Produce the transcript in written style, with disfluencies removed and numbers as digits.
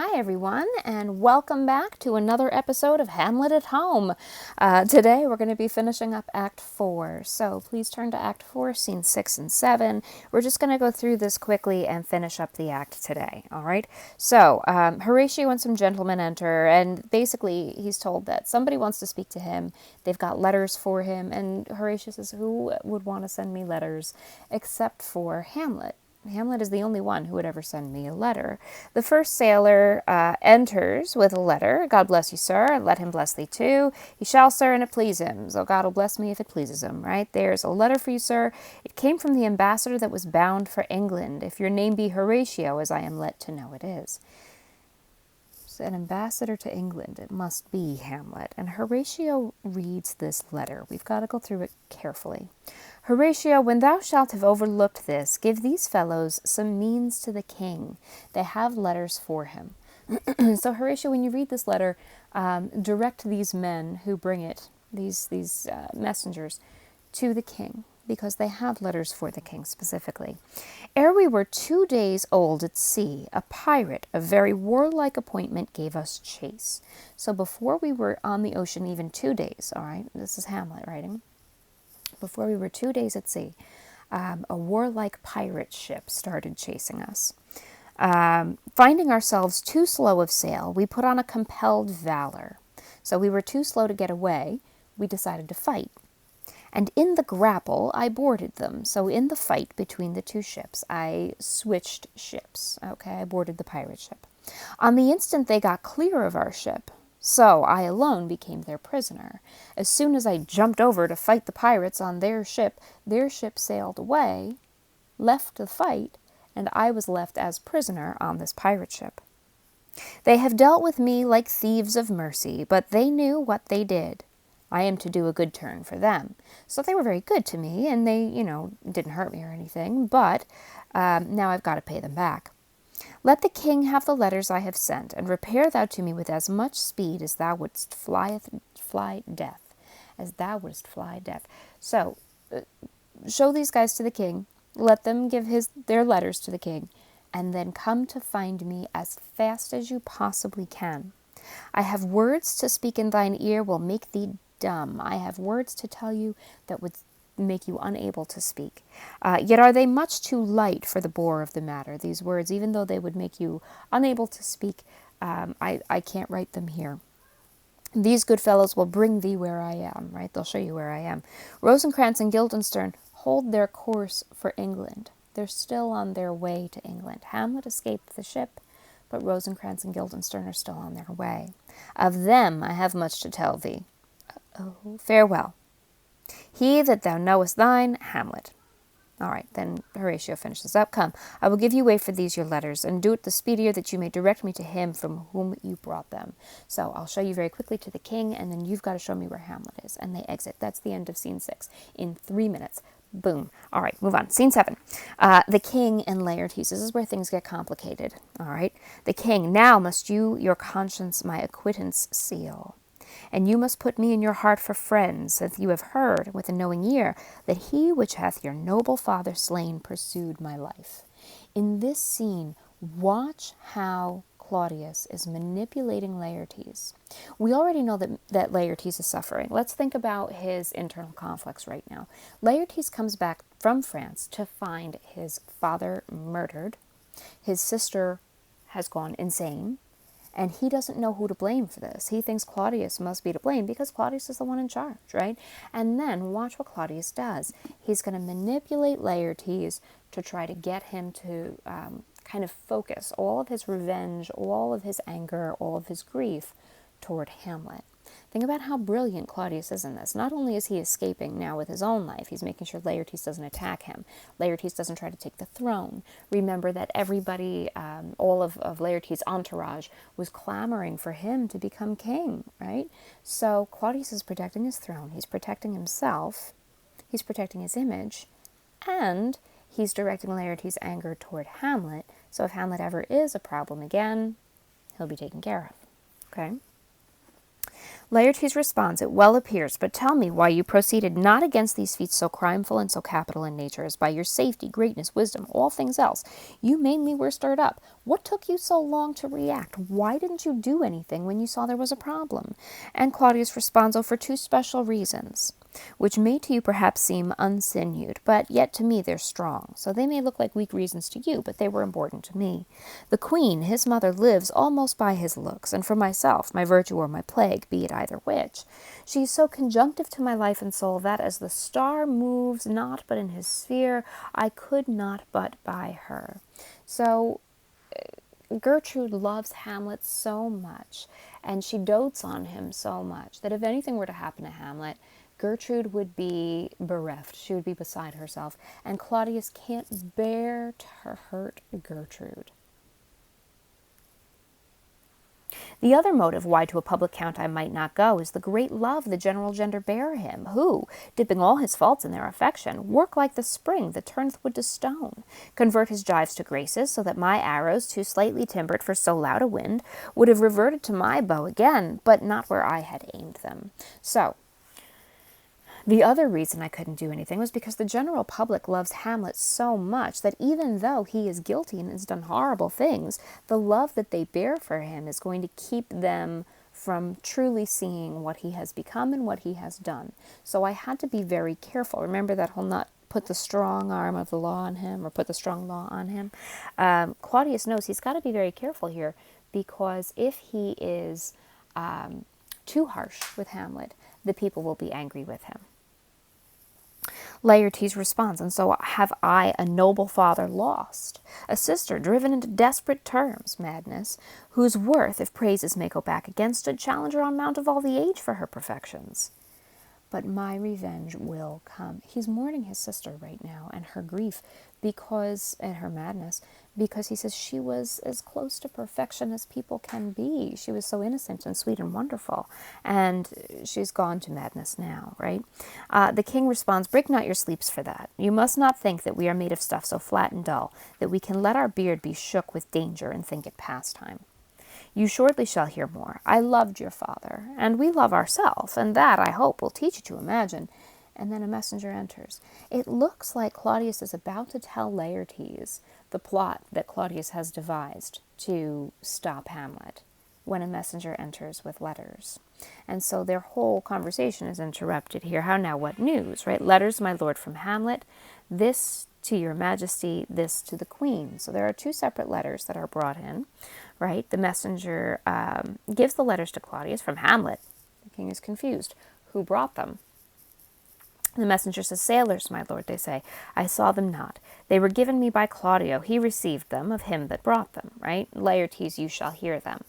Hi everyone, and welcome back to another episode of Hamlet at Home. Today we're going to be finishing up Act 4, so please turn to Act 4, Scenes 6 and 7. We're just going to go through this quickly and finish up the act today, alright? So, Horatio and some gentlemen enter, and basically he's told that somebody wants to speak to him. They've got letters for him, and Horatio says, who would want to send me letters except for Hamlet? Hamlet is the only one who would ever send me a letter. The first sailor enters with a letter. God bless you, sir, and let him bless thee too. He shall, sir, and it please him. So God will bless me if it pleases him, right? There's a letter for you, sir. It came from the ambassador that was bound for England. If your name be Horatio, as I am let to know it is. An ambassador to England, it must be Hamlet. And Horatio reads this letter. We've got to go through it carefully. Horatio, when thou shalt have overlooked this, give these fellows some means to the king. They have letters for him. So Horatio, when you read this letter, direct these men who bring it, these messengers, to the king, because they have letters for the king specifically. Ere we were 2 days old at sea, a pirate of very warlike appointment gave us chase. So before we were on the ocean even 2 days, all right, this is Hamlet writing, before we were 2 days at sea, a warlike pirate ship started chasing us. Finding ourselves too slow of sail, we put on a compelled valor. So we were too slow to get away. We decided to fight. And in the grapple, I boarded them. So in the fight between the two ships, I switched ships. Okay, I boarded the pirate ship. On the instant they got clear of our ship, so I alone became their prisoner. As soon as I jumped over to fight the pirates on their ship sailed away, left the fight, and I was left as prisoner on this pirate ship. They have dealt with me like thieves of mercy, but they knew what they did. I am to do a good turn for them. So they were very good to me, and they, didn't hurt me or anything, but now I've got to pay them back. Let the king have the letters I have sent, and repair thou to me with as much speed as thou wouldst fly death. As thou wouldst fly death. So, show these guys to the king, let them give their letters to the king, and then come to find me as fast as you possibly can. I have words to speak in thine ear will make thee dumb. I have words to tell you that would make you unable to speak. Yet are they much too light for the bore of the matter, these words, even though they would make you unable to speak. I can't write them here. These good fellows will bring thee where I am, right? They'll show you where I am. Rosencrantz and Guildenstern hold their course for England. They're still on their way to England. Hamlet escaped the ship, but Rosencrantz and Guildenstern are still on their way. Of them I have much to tell thee. Oh, farewell. He that thou knowest thine, Hamlet. All right, then Horatio finishes up. Come, I will give you way for these your letters, and do it the speedier that you may direct me to him from whom you brought them. So I'll show you very quickly to the king, and then you've got to show me where Hamlet is. And they exit. That's the end of scene 6 in 3 minutes. Boom. All right, move on. Scene 7. The king and Laertes. This is where things get complicated. All right. The king, now must you your conscience my acquittance seal. And you must put me in your heart for friends, since you have heard with a knowing ear that he which hath your noble father slain pursued my life. In this scene, watch how Claudius is manipulating Laertes. We already know that Laertes is suffering. Let's think about his internal conflicts right now. Laertes comes back from France to find his father murdered. His sister has gone insane. And he doesn't know who to blame for this. He thinks Claudius must be to blame because Claudius is the one in charge, right? And then watch what Claudius does. He's going to manipulate Laertes to try to get him to kind of focus all of his revenge, all of his anger, all of his grief toward Hamlet. Think about how brilliant Claudius is in this. Not only is he escaping now with his own life, he's making sure Laertes doesn't attack him. Laertes doesn't try to take the throne. Remember that everybody, all of Laertes' entourage, was clamoring for him to become king, right? So Claudius is protecting his throne. He's protecting himself. He's protecting his image. And he's directing Laertes' anger toward Hamlet. So if Hamlet ever is a problem again, he'll be taken care of, okay? Laertes responds, "It well appears, but tell me why you proceeded not against these feats so crimeful and so capital in nature, as by your safety, greatness, wisdom, all things else, you mainly were stirred up. What took you so long to react? Why didn't you do anything when you saw there was a problem?" And Claudius responds, "Oh, for two special reasons, which may to you perhaps seem unsinewed, but yet to me they're strong. So they may look like weak reasons to you, but they were important to me. The queen, his mother, lives almost by his looks, and for myself, my virtue or my plague, be it either which, she is so conjunctive to my life and soul that, as the star moves not but in his sphere, I could not but by her." So Gertrude loves Hamlet so much, and she dotes on him so much, that if anything were to happen to Hamlet, Gertrude would be bereft. She would be beside herself. And Claudius can't bear to hurt Gertrude. The other motive why to a public count I might not go is the great love the general gender bear him, who, dipping all his faults in their affection, work like the spring that turneth wood to stone, convert his gyves to graces, so that my arrows, too slightly timbered for so loud a wind, would have reverted to my bow again, but not where I had aimed them. So, the other reason I couldn't do anything was because the general public loves Hamlet so much that even though he is guilty and has done horrible things, the love that they bear for him is going to keep them from truly seeing what he has become and what he has done. So I had to be very careful. Remember that whole not put the strong arm of the law on him, or put the strong law on him? Claudius knows he's got to be very careful here, because if he is too harsh with Hamlet, the people will be angry with him. Laertes responds, "And so have I a noble father lost, a sister driven into desperate terms, madness, whose worth, if praises may go back again, stood challenger on mount of all the age for her perfections. But my revenge will come." He's mourning his sister right now, and her grief, and her madness, because he says she was as close to perfection as people can be. She was so innocent and sweet and wonderful, and she's gone to madness now, right? The king responds, "Break not your sleeps for that. You must not think that we are made of stuff so flat and dull that we can let our beard be shook with danger and think it pastime. You shortly shall hear more. I loved your father, and we love ourselves, and that, I hope, will teach you to imagine." And then a messenger enters. It looks like Claudius is about to tell Laertes the plot that Claudius has devised to stop Hamlet, when a messenger enters with letters. And so their whole conversation is interrupted here. How now, what news, right? "Letters, my lord, from Hamlet. This to your majesty, this to the queen." So there are two separate letters that are brought in, right? The messenger gives the letters to Claudius from Hamlet. The king is confused. Who brought them? The messenger says, "Sailors, my lord," they say. "I saw them not. They were given me by Claudio. He received them of him that brought them," right? "Laertes, you shall hear them."